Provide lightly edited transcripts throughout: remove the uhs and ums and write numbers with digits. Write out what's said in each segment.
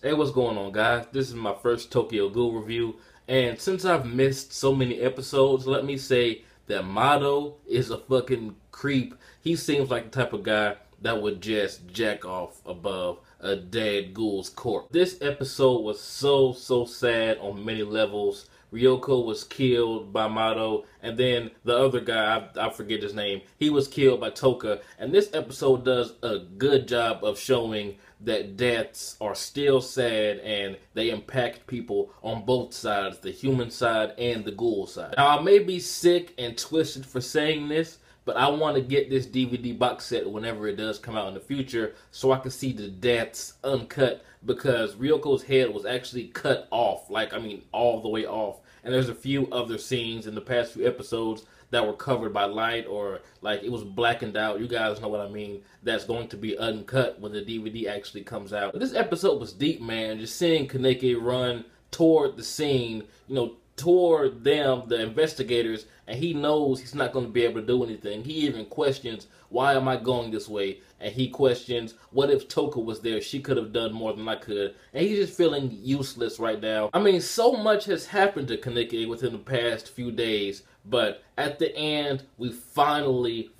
Hey, what's going on, guys? This is my first Tokyo Ghoul review, and since I've missed so many episodes, let me say that Mado is a fucking creep. He seems like the type of guy that would just jack off above a dead ghoul's corpse. This episode was so sad on many levels. Ryoko was killed by Mado, and then the other guy, I forget his name, he was killed by Touka. And this episode does a good job of showing that deaths are still sad and they impact people on both sides, the human side and the ghoul side. Now, I may be sick and twisted for saying this, but I want to get this DVD box set whenever it does come out in the future so I can see the deaths uncut, because Ryoko's head was actually cut off, all the way off. And there's a few other scenes in the past few episodes that were covered by light, or like it was blackened out. You guys know what I mean. That's going to be uncut when the DVD actually comes out. But this episode was deep, man. Just seeing Kaneki run toward the scene, toward them, the investigators, and he knows he's not going to be able to do anything. He even questions, why am I going this way? And he questions, what if Touka was there? She could have done more than I could. And he's just feeling useless right now. I mean, so much has happened to Kaneki within the past few days, but at the end, we finally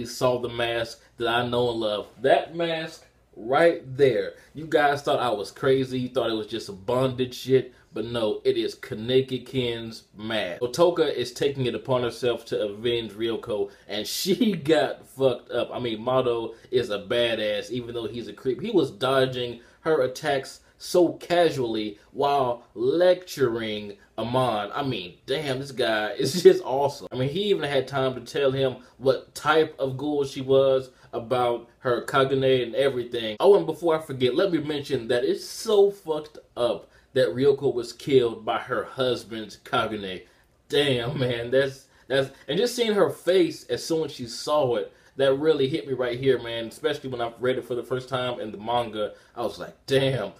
saw the mask that I know and love. That mask right there. You guys thought I was crazy. You thought it was just a bondage shit. But no, it is Kaneki-kin's mask. So Touka is taking it upon herself to avenge Ryoko, and she got fucked up. I mean, Mado is a badass, even though he's a creep. He was dodging her attacks so casually while lecturing Amon. I mean, damn, this guy is just awesome. I mean, he even had time to tell him what type of ghoul she was, about her Kagune and everything. Oh, and before I forget, let me mention that it's so fucked up that Ryoko was killed by her husband's Kagune. Damn, man, that's and just seeing her face as soon as she saw it, that really hit me right here, man. Especially when I read it for the first time in the manga, I was like, damn.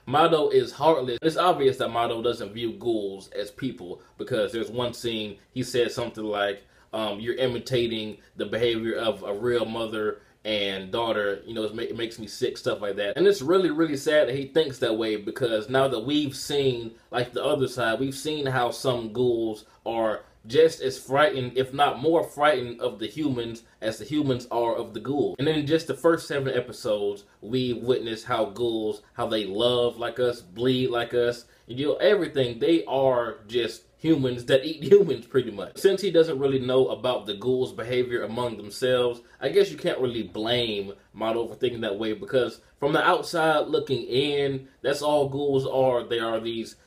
Mado is heartless. It's obvious that Mado doesn't view ghouls as people, because there's one scene he said something like, you're imitating the behavior of a real mother and daughter, it makes me sick, stuff like that. And it's really sad that he thinks that way, because now that we've seen, like the other side, we've seen how some ghouls are just as frightened, if not more frightened, of the humans as the humans are of the ghouls. And in just the first 7 episodes, we witnessed how ghouls, how they love like us, bleed like us, everything. They are just humans that eat humans, pretty much. Since he doesn't really know about the ghouls' behavior among themselves, I guess you can't really blame Mado for thinking that way, because from the outside looking in, that's all ghouls are. They are these,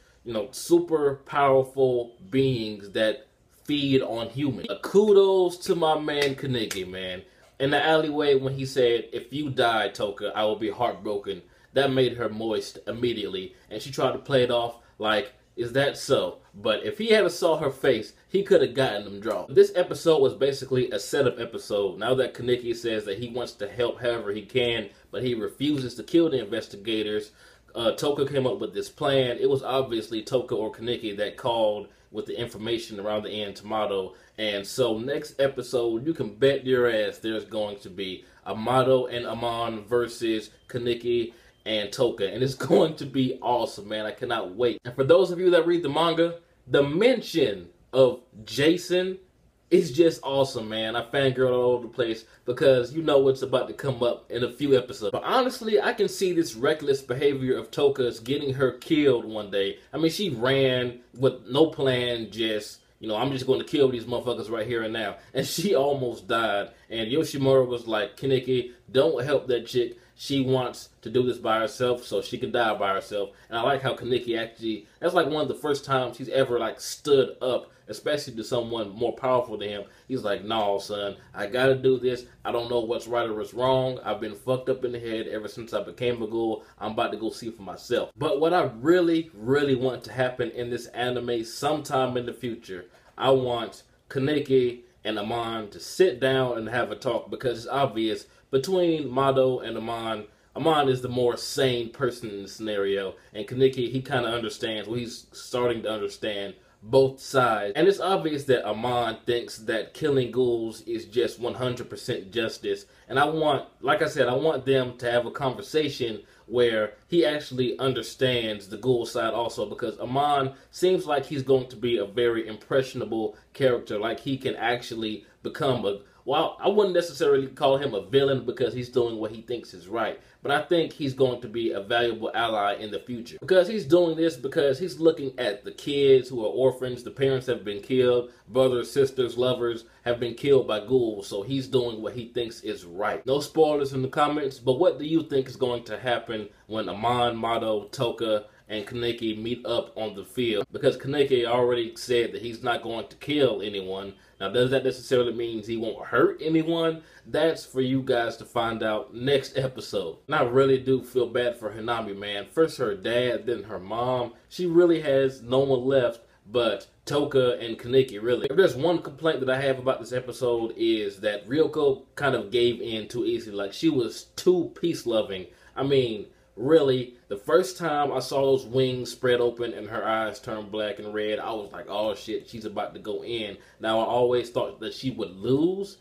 super powerful beings that feed on humans. Kudos to my man Kaneki, man. In the alleyway when he said, if you die, Touka, I will be heartbroken. That made her moist immediately, and she tried to play it off like, is that so? But if he had saw her face, he could have gotten them drawn. This episode was basically a setup episode. Now that Kaneki says that he wants to help however he can, but he refuses to kill the investigators, Touka came up with this plan. It was obviously Touka or Kaneki that called with the information around the end to Mado. And so next episode, you can bet your ass there's going to be a Mado and Amon versus Kaneki and Touka, and it's going to be awesome, man. I cannot wait. And for those of you that read the manga, the mention of Jason is just awesome, man. I fangirl all over the place because you know what's about to come up in a few episodes. But honestly, I can see this reckless behavior of Touka's getting her killed one day. I mean, she ran with no plan, just, I'm just going to kill these motherfuckers right here and now. And she almost died. And Yoshimura was like, Kaneki, don't help that chick. She wants to do this by herself so she can die by herself. And I like how Kaneki actually, that's like one of the first times he's ever stood up, especially to someone more powerful than him. He's like, no, son, I gotta do this. I don't know what's right or what's wrong. I've been fucked up in the head ever since I became a ghoul. I'm about to go see for myself. But what I really want to happen in this anime sometime in the future, I want Kaneki and Amon to sit down and have a talk, because it's obvious between Mado and Amon, Amon is the more sane person in the scenario, and Kaneki, he kind of understands, well, he's starting to understand both sides. And it's obvious that Amon thinks that killing ghouls is just 100% justice. And I want, like I said, I want them to have a conversation where he actually understands the ghoul side also, because Amon seems like he's going to be a very impressionable character. Like he can actually become a, well, I wouldn't necessarily call him a villain because he's doing what he thinks is right, but I think he's going to be a valuable ally in the future. Because he's doing this because he's looking at the kids who are orphans, the parents have been killed, brothers, sisters, lovers have been killed by ghouls, so he's doing what he thinks is right. No spoilers in the comments, but what do you think is going to happen when Amon, Mado, Touka, and Kaneki meet up on the field? Because Kaneki already said that he's not going to kill anyone. Now, does that necessarily mean he won't hurt anyone? That's for you guys to find out next episode. And I really do feel bad for Hanami, man. First her dad, then her mom. She really has no one left but Touka and Kaneki, really. If there's one complaint that I have about this episode is that Ryoko kind of gave in too easily. Like, she was too peace-loving. I mean, really, the first time I saw those wings spread open and her eyes turn black and red, I was like, oh shit, she's about to go in. Now, I always thought that she would lose.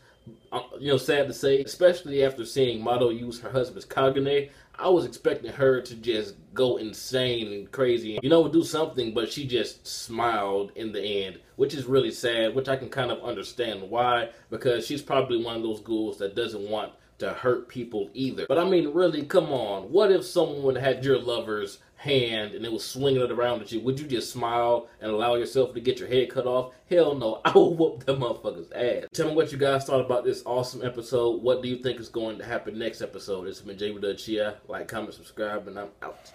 You know, sad to say, especially after seeing Mado use her husband's Kagane, I was expecting her to just go insane and crazy, you know, do something, but she just smiled in the end, which is really sad, which I can kind of understand why, because she's probably one of those ghouls that doesn't want to hurt people either. But I mean, really, come on. What if someone had your lover's hand and it was swinging it around at you? Would you just smile and allow yourself to get your head cut off? Hell no. I will whoop that motherfucker's ass. Tell me what you guys thought about this awesome episode. What do you think is going to happen next episode? It's been Jay with Chia. Like, comment, subscribe, and I'm out.